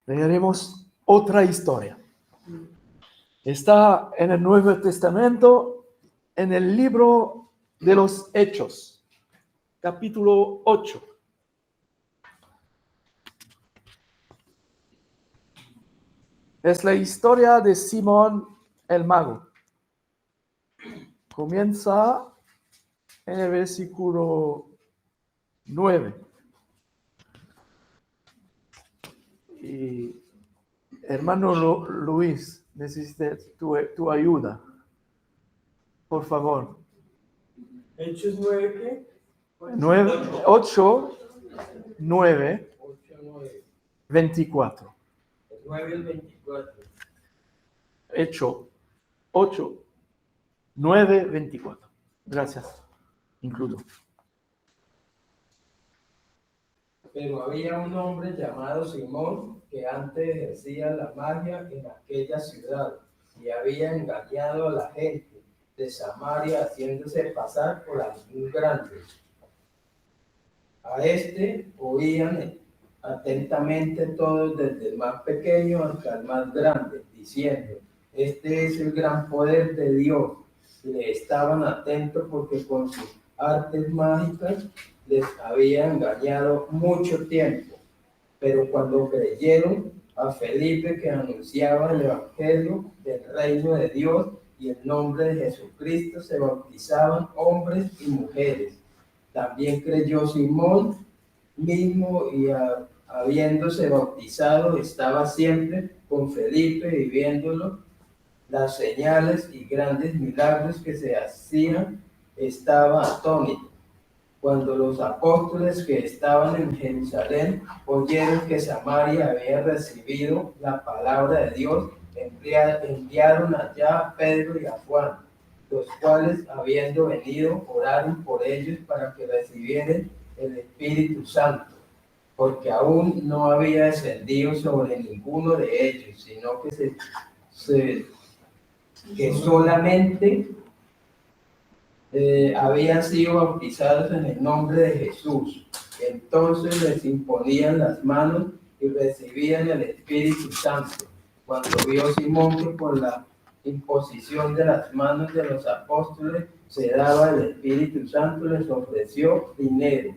Leeremos otra historia. Está en el Nuevo Testamento, en el libro de los Hechos, capítulo 8. Es la historia de Simón el mago. Comienza en el versículo 9. Y hermano Luis, necesito tu ayuda. Por favor. Hechos 9, ¿qué? 8, 9, 24. 9 al 24. Hecho 8, 9, 24. Gracias. Incluso. Pero había un hombre llamado Simón que antes ejercía la magia en aquella ciudad y había engañado a la gente de Samaria haciéndose pasar por algún grande. A este oían atentamente todos, desde el más pequeño hasta el más grande, diciendo: este es el gran poder de Dios. Le estaban atentos porque con sus artes mágicas les había engañado mucho tiempo. Pero cuando creyeron a Felipe, que anunciaba el evangelio del reino de Dios y el nombre de Jesucristo, se bautizaban hombres y mujeres. También creyó Simón mismo y habiéndose bautizado estaba siempre con Felipe, y viéndolo las señales y grandes milagros que se hacían, estaba atónito. Cuando los apóstoles que estaban en Jerusalén oyeron que Samaria había recibido la palabra de Dios, enviaron allá a Pedro y a Juan, los cuales, habiendo venido, oraron por ellos para que recibieran el Espíritu Santo, porque aún no había descendido sobre ninguno de ellos, sino que solamente habían sido bautizados en el nombre de Jesús. Entonces les imponían las manos y recibían el Espíritu Santo. Cuando vio Simón que por la imposición de las manos de los apóstoles se daba el Espíritu Santo, les ofreció dinero,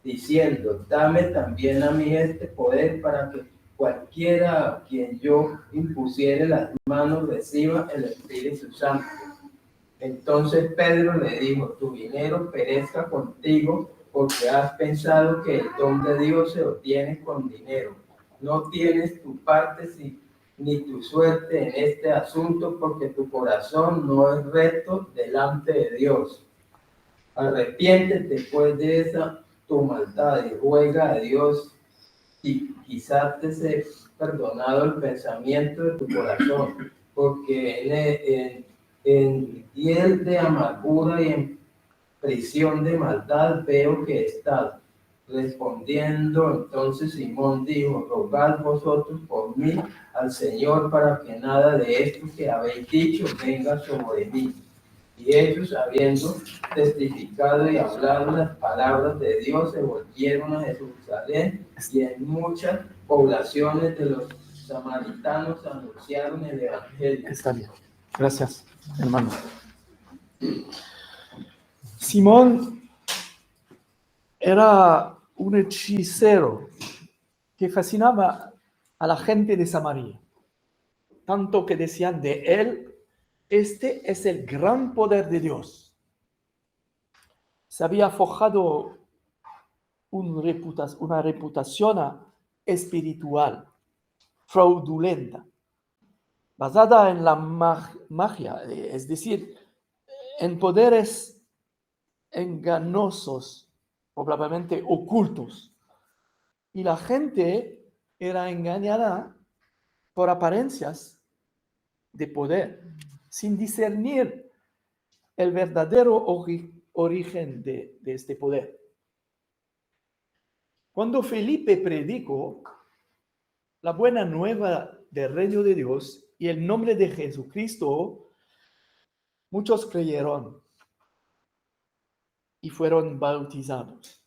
diciendo: dame también a mí este poder, para que cualquiera a quien yo impusiere las manos reciba el Espíritu Santo. Entonces Pedro le dijo: tu dinero perezca contigo, porque has pensado que el don de Dios se obtiene con dinero. No tienes tu parte ni tu suerte en este asunto, porque tu corazón no es recto delante de Dios. Arrepiéntete pues de esa tu maldad y ruega a Dios, y quizás te sea perdonado el pensamiento de tu corazón, porque en hiel de amargura y en prisión de maldad veo que estás. Respondiendo entonces Simón dijo: rogad vosotros por mí al Señor, para que nada de esto que habéis dicho venga sobre mí. Y ellos, habiendo testificado y hablado las palabras de Dios, se volvieron a Jerusalén, y en muchas poblaciones de los samaritanos anunciaron el evangelio. Está bien. Gracias, hermano. Simón era un hechicero que fascinaba a la gente de Samaria, tanto que decían de él: este es el gran poder de Dios. Se había forjado una reputación espiritual fraudulenta, basada en la magia, es decir, en poderes engañosos, probablemente ocultos. Y la gente era engañada por apariencias de poder, sin discernir el verdadero origen de este poder. Cuando Felipe predicó la buena nueva del reino de Dios y el nombre de Jesucristo, muchos creyeron y fueron bautizados.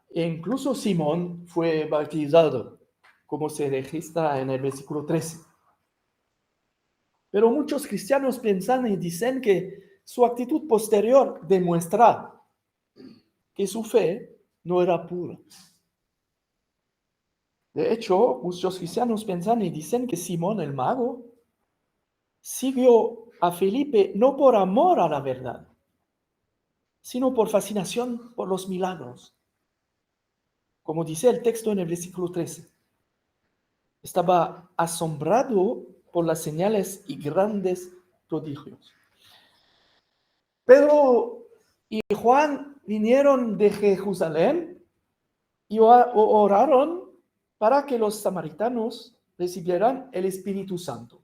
E incluso Simón fue bautizado como se registra en el versículo 13. Pero muchos cristianos piensan y dicen que su actitud posterior demuestra que su fe no era pura. De hecho, muchos cristianos piensan y dicen que Simón el mago siguió a Felipe no por amor a la verdad, sino por fascinación por los milagros. Como dice el texto en el versículo 13. Estaba asombrado por las señales y grandes prodigios. Pedro y Juan vinieron de Jerusalén y oraron para que los samaritanos recibieran el Espíritu Santo,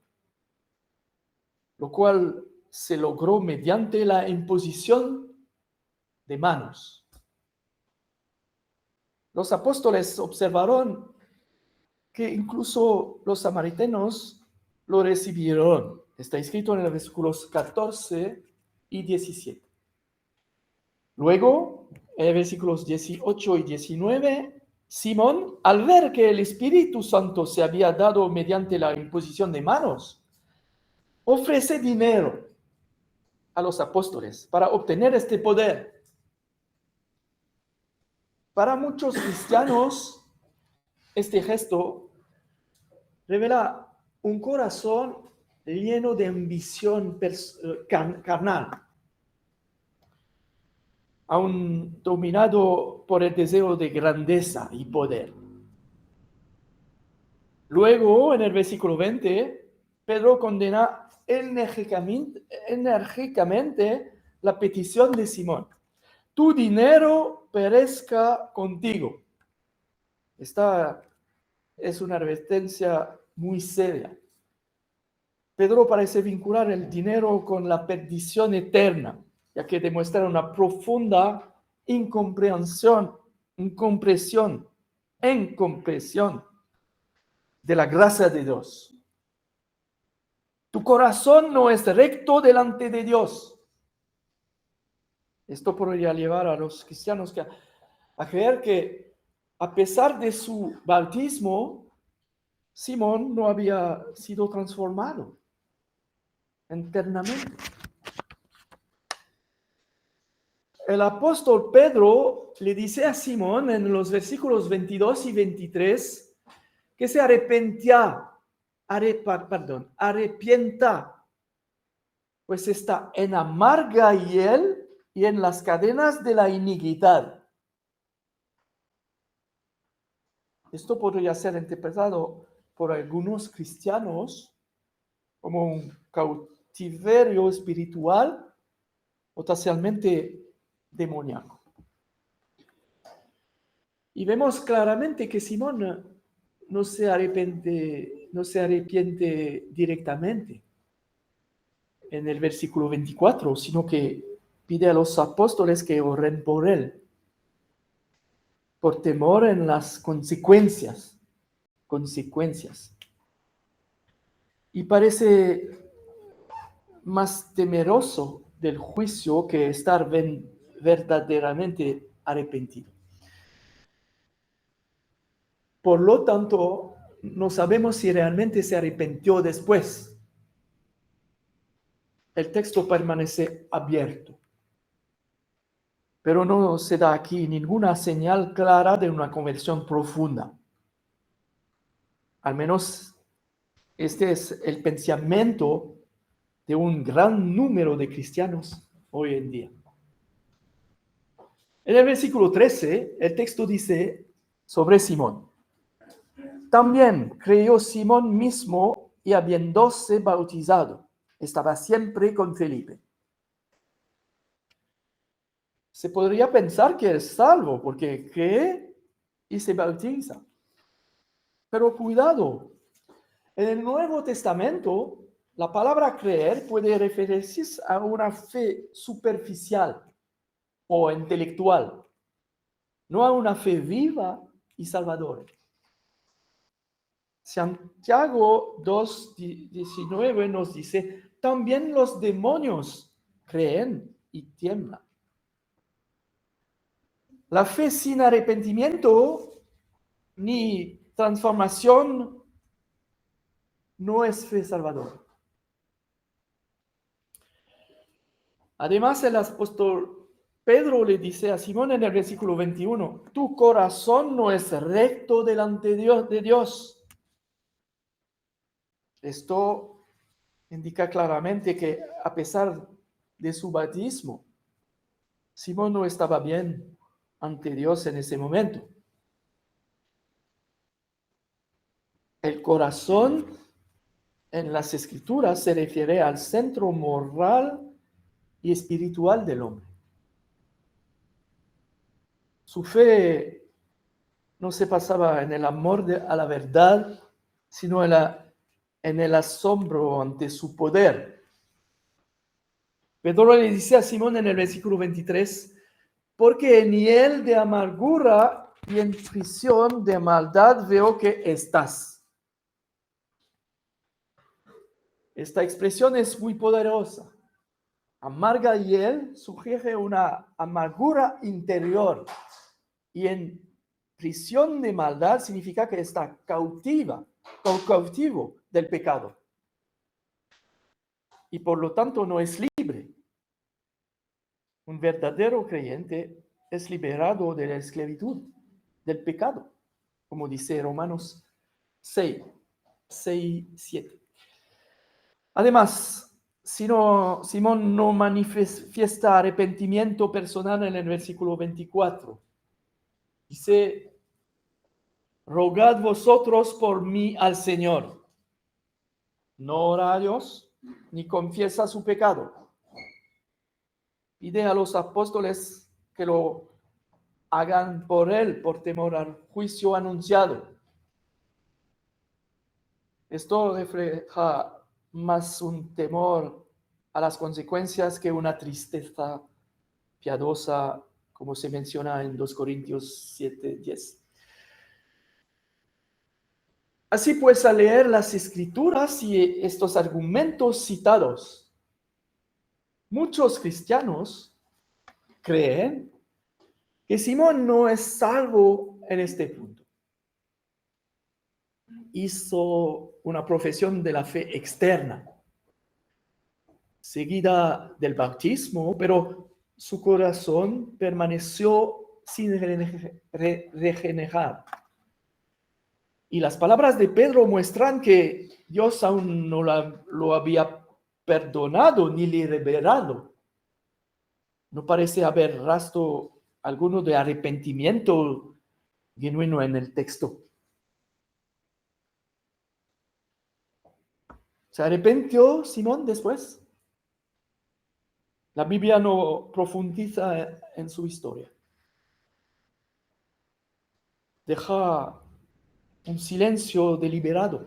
lo cual se logró mediante la imposición de manos. Los apóstoles observaron que incluso los samaritanos lo recibieron. Está escrito en los versículos 14 y 17. Luego, en versículos 18 y 19, Simón, al ver que el Espíritu Santo se había dado mediante la imposición de manos, ofrece dinero a los apóstoles para obtener este poder. Para muchos cristianos, este gesto revela un corazón lleno de ambición carnal, aún dominado por el deseo de grandeza y poder. Luego, en el versículo 20, Pedro condena enérgicamente la petición de Simón. Tu dinero perezca contigo. Esta es una advertencia muy seria. Pedro parece vincular el dinero con la perdición eterna, ya que demuestra una profunda incomprensión de la gracia de Dios. Tu corazón no es recto delante de Dios. Esto podría llevar a los cristianos a creer que a pesar de su bautismo, Simón no había sido transformado internamente. El apóstol Pedro le dice a Simón en los versículos 22 y 23 que se arrepienta, pues está en amarga hiel y en las cadenas de la iniquidad. Esto podría ser interpretado por algunos cristianos como un cautiverio espiritual o totalmente demoníaco. Y vemos claramente que Simón no se arrepiente directamente en el versículo 24, sino que pide a los apóstoles que oren por él, por temor en las consecuencias. Y parece más temeroso del juicio que estar verdaderamente arrepentido. Por lo tanto, no sabemos si realmente se arrepintió después. El texto permanece abierto. Pero no se da aquí ninguna señal clara de una conversión profunda. Al menos este es el pensamiento de un gran número de cristianos hoy en día. En el versículo 13, el texto dice sobre Simón. También creyó Simón mismo y habiéndose bautizado, estaba siempre con Felipe. Se podría pensar que es salvo porque cree y se bautiza. Pero cuidado, en el Nuevo Testamento, la palabra creer puede referirse a una fe superficial o intelectual, no a una fe viva y salvadora. Santiago 2:19 nos dice, también los demonios creen y tiemblan. La fe sin arrepentimiento ni transformación no es fe salvadora. Además, el apóstol Pedro le dice a Simón en el versículo 21, tu corazón no es recto delante de Dios. Esto indica claramente que a pesar de su bautismo, Simón no estaba bien ante Dios en ese momento. El corazón en las Escrituras se refiere al centro moral y espiritual del hombre. Su fe no se basaba en el amor a la verdad, sino en el asombro ante su poder. Pedro le dice a Simón en el versículo 23, porque en hiel de amargura y en prisión de maldad veo que estás. Esta expresión es muy poderosa. Amarga hiel sugiere una amargura interior y en prisión de maldad significa que está cautivo del pecado y por lo tanto no es libre. Un verdadero creyente es liberado de la esclavitud, del pecado, como dice Romanos 6:7. Además, Simón no manifiesta arrepentimiento personal en el versículo 24. Dice, rogad vosotros por mí al Señor. No ora a Dios, ni confiesa su pecado. Pide a los apóstoles que lo hagan por él, por temor al juicio anunciado. Esto refleja más un temor a las consecuencias que una tristeza piadosa, como se menciona en 2 Corintios 7:10. Así pues, al leer las Escrituras y estos argumentos citados, muchos cristianos creen que Simón no es salvo en este punto. Hizo una profesión de la fe externa, seguida del bautismo, pero su corazón permaneció sin regenerar. Y las palabras de Pedro muestran que Dios aún no lo había perdonado ni liberado. No parece haber rastro alguno de arrepentimiento genuino en el texto. ¿Se arrepintió Simón después? La Biblia no profundiza en su historia. Deja un silencio deliberado.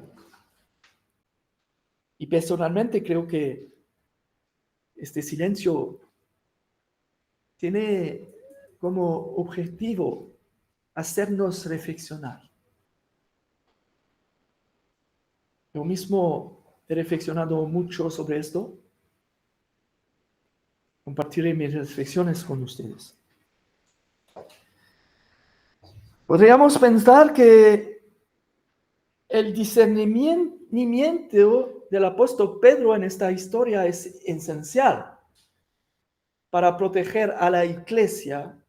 Y personalmente creo que este silencio tiene como objetivo hacernos reflexionar. Yo mismo he reflexionado mucho sobre esto. Compartiré mis reflexiones con ustedes. Podríamos pensar que el discernimiento del apóstol Pedro en esta historia es esencial para proteger a la iglesia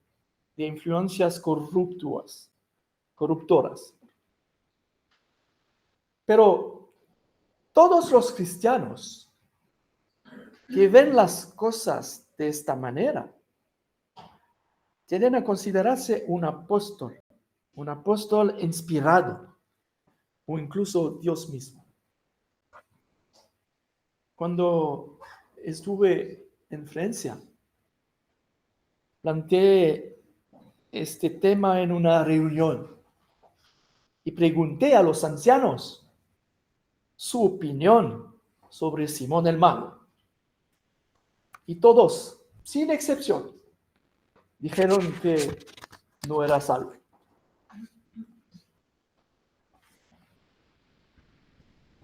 de influencias corruptoras. Pero todos los cristianos que ven las cosas de esta manera tienen a considerarse un apóstol inspirado o incluso Dios mismo. Cuando estuve en Francia, planteé este tema en una reunión y pregunté a los ancianos su opinión sobre Simón el Mago. Y todos, sin excepción, dijeron que no era salvo.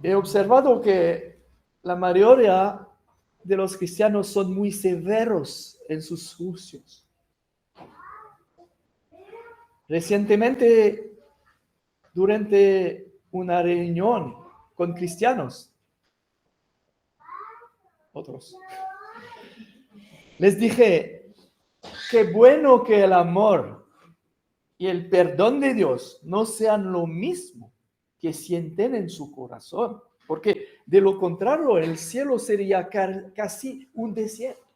He observado que la mayoría de los cristianos son muy severos en sus juicios. Recientemente, durante una reunión con cristianos, otros. Les dije, qué bueno que el amor y el perdón de Dios no sean lo mismo que sienten en su corazón, porque de lo contrario el cielo sería casi un desierto.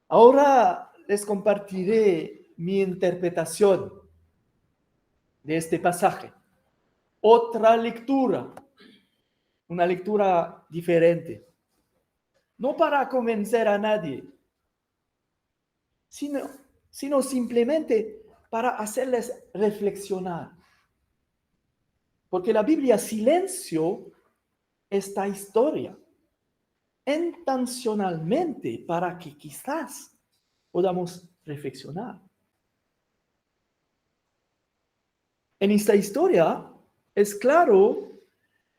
Ahora les compartiré mi interpretación de este pasaje. Otra lectura, una lectura diferente. No para convencer a nadie, sino simplemente para hacerles reflexionar. Porque la Biblia silenció esta historia intencionalmente para que quizás podamos reflexionar. En esta historia es claro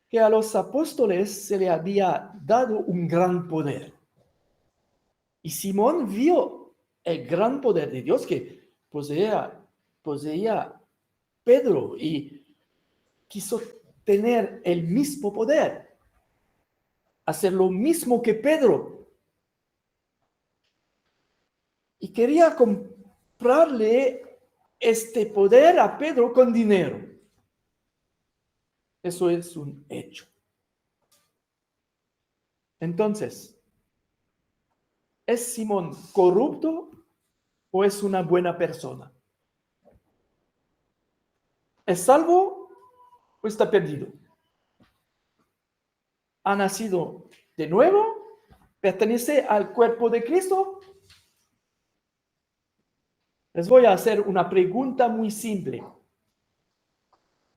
que a los apóstoles se le había dado un gran poder. Y Simón vio el gran poder de Dios que poseía Pedro y quiso tener el mismo poder, hacer lo mismo que Pedro. Y quería comprarle este poder a Pedro con dinero. Eso es un hecho. Entonces, ¿es Simón corrupto o es una buena persona? ¿Es salvo o está perdido? ¿Ha nacido de nuevo? ¿Pertenece al cuerpo de Cristo? Les voy a hacer una pregunta muy simple.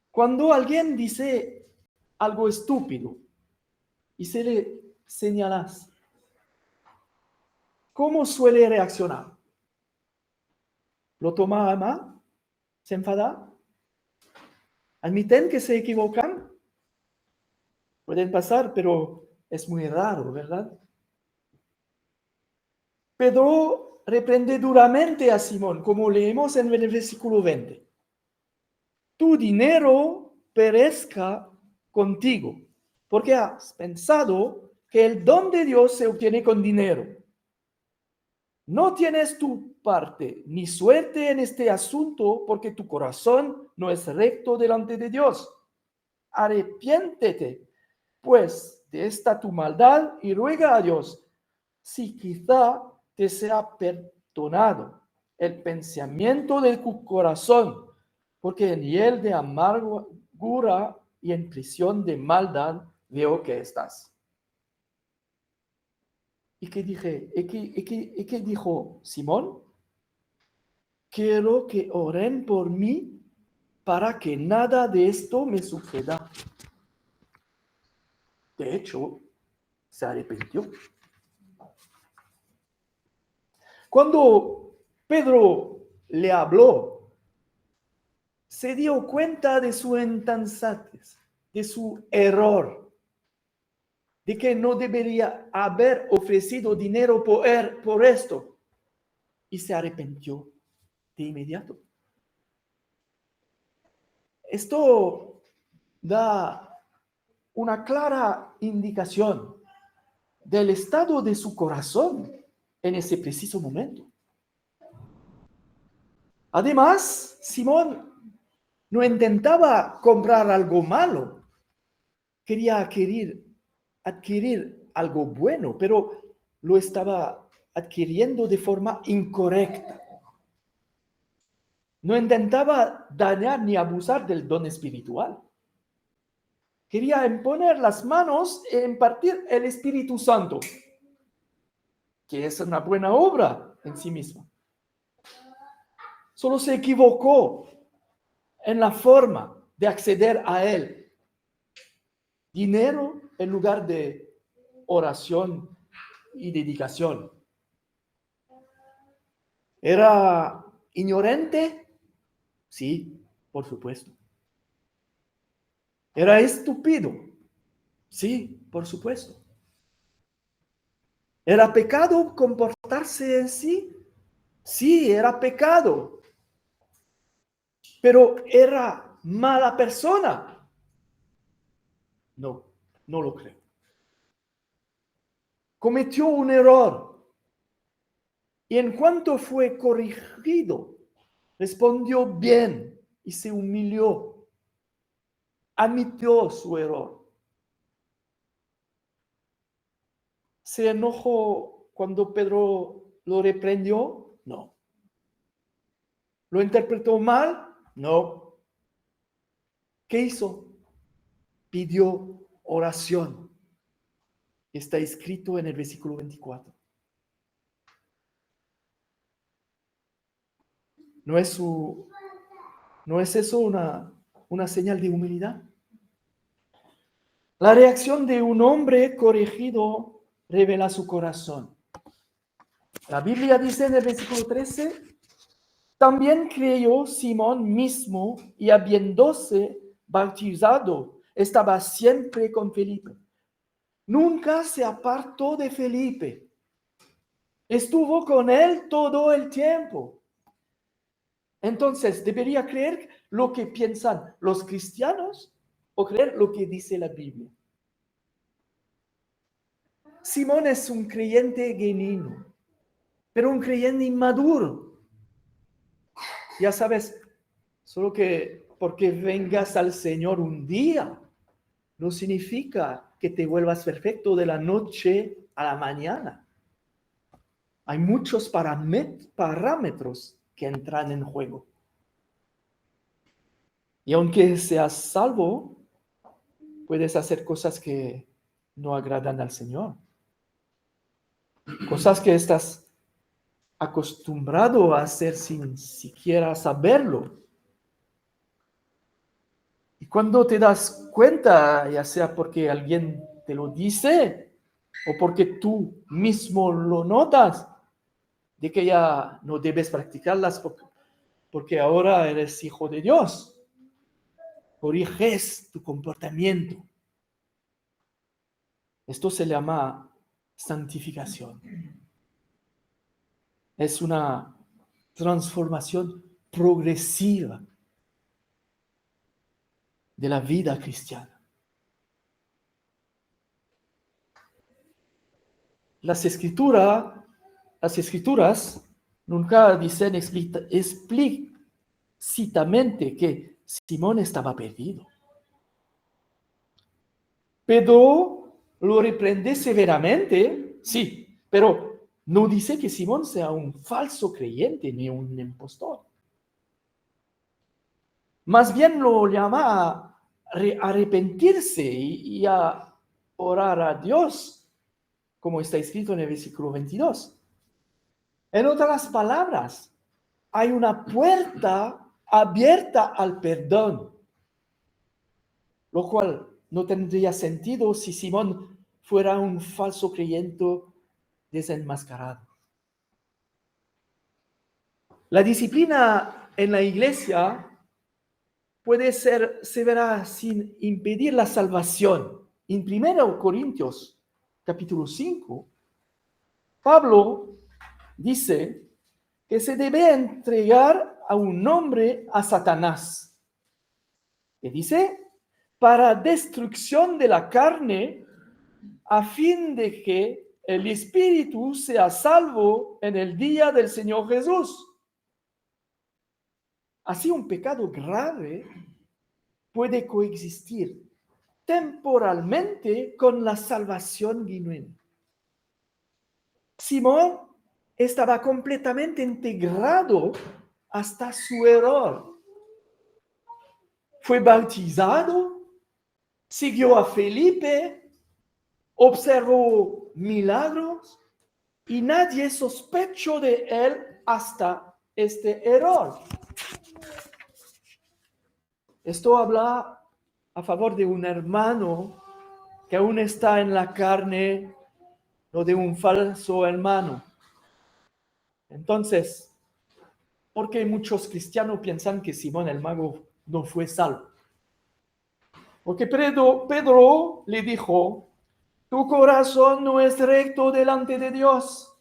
Cuando alguien dice algo estúpido y se le señalas, ¿cómo suele reaccionar? ¿Lo toma a mal? ¿Se enfada? ¿Admiten que se equivocan? Pueden pasar, pero es muy raro, ¿verdad? Pedro reprende duramente a Simón, como leemos en el versículo 20. Tu dinero perezca contigo, porque has pensado que el don de Dios se obtiene con dinero. No tienes tu parte ni suerte en este asunto, porque tu corazón no es recto delante de Dios. Arrepiéntete, pues, de esta tu maldad y ruega a Dios, si quizá te sea perdonado el pensamiento de tu corazón, porque en hiel de amargura y en prisión de maldad veo que estás. ¿Y qué dije? ¿Y qué dijo Simón? Quiero que oren por mí para que nada de esto me suceda. De hecho, se arrepintió. Cuando Pedro le habló, se dio cuenta de su insensatez, de su error, de que no debería haber ofrecido dinero por esto, y se arrepintió de inmediato. Esto da una clara indicación del estado de su corazón en ese preciso momento. Además, Simón no intentaba comprar algo malo, quería adquirir algo bueno, pero lo estaba adquiriendo de forma incorrecta. No intentaba dañar ni abusar del don espiritual. Quería imponer las manos e impartir el Espíritu Santo, que es una buena obra en sí misma. Solo se equivocó en la forma de acceder a él. Dinero en lugar de oración y dedicación. ¿Era ignorante? Sí, por supuesto. ¿Era estúpido? Sí, por supuesto. ¿Era pecado comportarse así? Sí, era pecado. pero era mala persona. No, no lo creo. Cometió un error. Y en cuanto fue corregido, respondió bien y se humilló. Admitió su error. ¿Se enojó cuando Pedro lo reprendió? No. ¿Lo interpretó mal? No. ¿Qué hizo? Pidió oración. Está escrito en el versículo 24. ¿No es eso una señal de humildad? La reacción de un hombre corregido revela su corazón. La Biblia dice en el versículo 13, también creyó Simón mismo y habiéndose bautizado, estaba siempre con Felipe. Nunca se apartó de Felipe. Estuvo con él todo el tiempo. Entonces, ¿debería creer lo que piensan los cristianos o creer lo que dice la Biblia? Simón es un creyente genuino, pero un creyente inmaduro. Ya sabes, solo que porque vengas al Señor un día, no significa que te vuelvas perfecto de la noche a la mañana. Hay muchos parámetros que entran en juego. Y aunque seas salvo, puedes hacer cosas que no agradan al Señor. Cosas que estás acostumbrado a hacer sin siquiera saberlo. Y cuando te das cuenta, ya sea porque alguien te lo dice o porque tú mismo lo notas, de que ya no debes practicarlas porque ahora eres hijo de Dios. Corriges tu comportamiento. Esto se llama santificación. Es una transformación progresiva de la vida cristiana. Las escrituras nunca dicen explícitamente que Simón estaba perdido. Pedro lo reprende severamente, sí, pero no dice que Simón sea un falso creyente ni un impostor. Más bien lo llama a arrepentirse y a orar a Dios, como está escrito en el versículo 22. En otras palabras, hay una puerta abierta al perdón, lo cual no tendría sentido si Simón fuera un falso creyente desenmascarado. La disciplina en la iglesia puede ser severa sin impedir la salvación. En 1 Corintios capítulo 5, Pablo dice que se debe entregar a un hombre a Satanás. ¿Qué dice? Para destrucción de la carne, a fin de que el espíritu sea salvo en el día del Señor Jesús. Así un pecado grave puede coexistir temporalmente con la salvación genuina. Simón estaba completamente integrado hasta su error. Fue bautizado, siguió a Felipe, observó milagros y nadie sospechó de él hasta este error. Esto habla a favor de un hermano que aún está en la carne, no de un falso hermano. Entonces, ¿por qué muchos cristianos piensan que Simón el mago no fue salvo? Porque Pedro le dijo, tu corazón no es recto delante de Dios.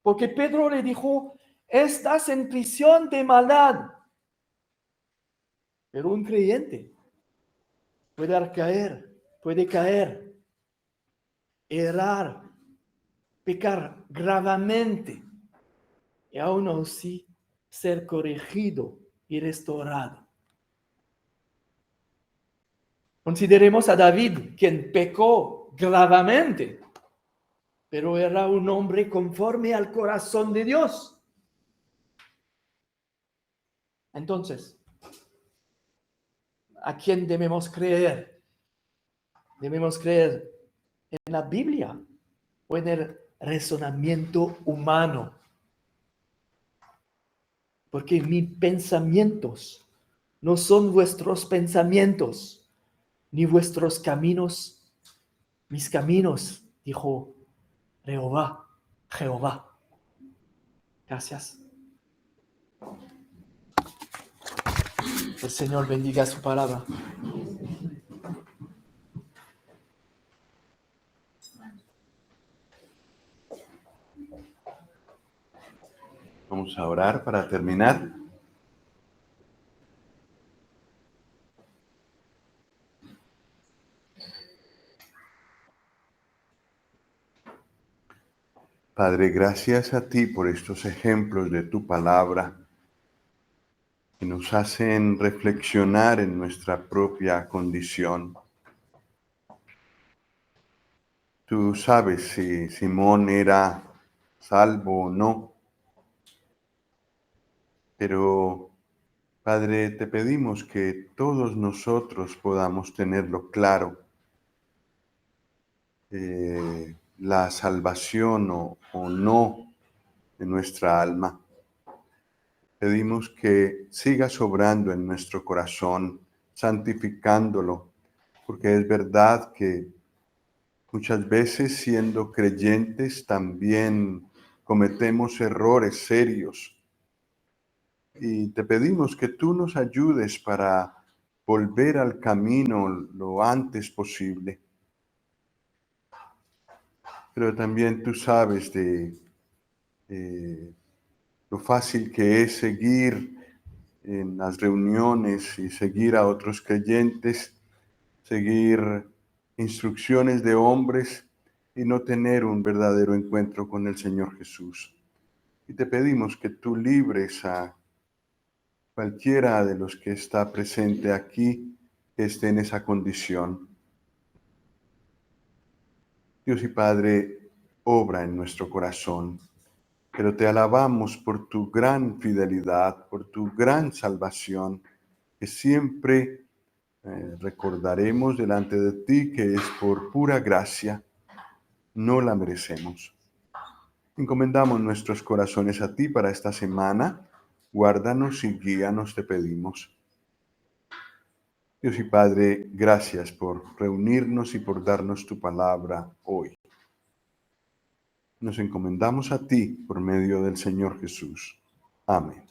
Porque Pedro le dijo, estás en prisión de maldad. Pero un creyente puede caer, errar, pecar gravemente y aún así ser corregido y restaurado. Consideremos a David, quien pecó gravemente, pero era un hombre conforme al corazón de Dios. Entonces, ¿a quién debemos creer? Debemos creer en la Biblia o en el razonamiento humano. Porque mis pensamientos no son vuestros pensamientos, ni vuestros caminos, mis caminos, dijo Jehová. Gracias. El Señor bendiga su palabra. Vamos a orar para terminar. Padre, gracias a ti por estos ejemplos de tu palabra que nos hacen reflexionar en nuestra propia condición. Tú sabes si Simón era salvo o no, pero Padre, te pedimos que todos nosotros podamos tenerlo claro, la salvación o no de nuestra alma. Pedimos que sigas obrando en nuestro corazón, santificándolo, porque es verdad que muchas veces siendo creyentes también cometemos errores serios. Y te pedimos que tú nos ayudes para volver al camino lo antes posible. Pero también tú sabes de lo fácil que es seguir en las reuniones y seguir a otros creyentes, seguir instrucciones de hombres y no tener un verdadero encuentro con el Señor Jesús. Y te pedimos que tú libres a cualquiera de los que está presente aquí, que esté en esa condición. Dios y Padre, obra en nuestro corazón, pero te alabamos por tu gran fidelidad, por tu gran salvación, que siempre recordaremos delante de ti que es por pura gracia, no la merecemos. Encomendamos nuestros corazones a ti para esta semana. Guárdanos y guíanos, te pedimos. Dios y Padre, gracias por reunirnos y por darnos tu palabra hoy. Nos encomendamos a ti por medio del Señor Jesús. Amén.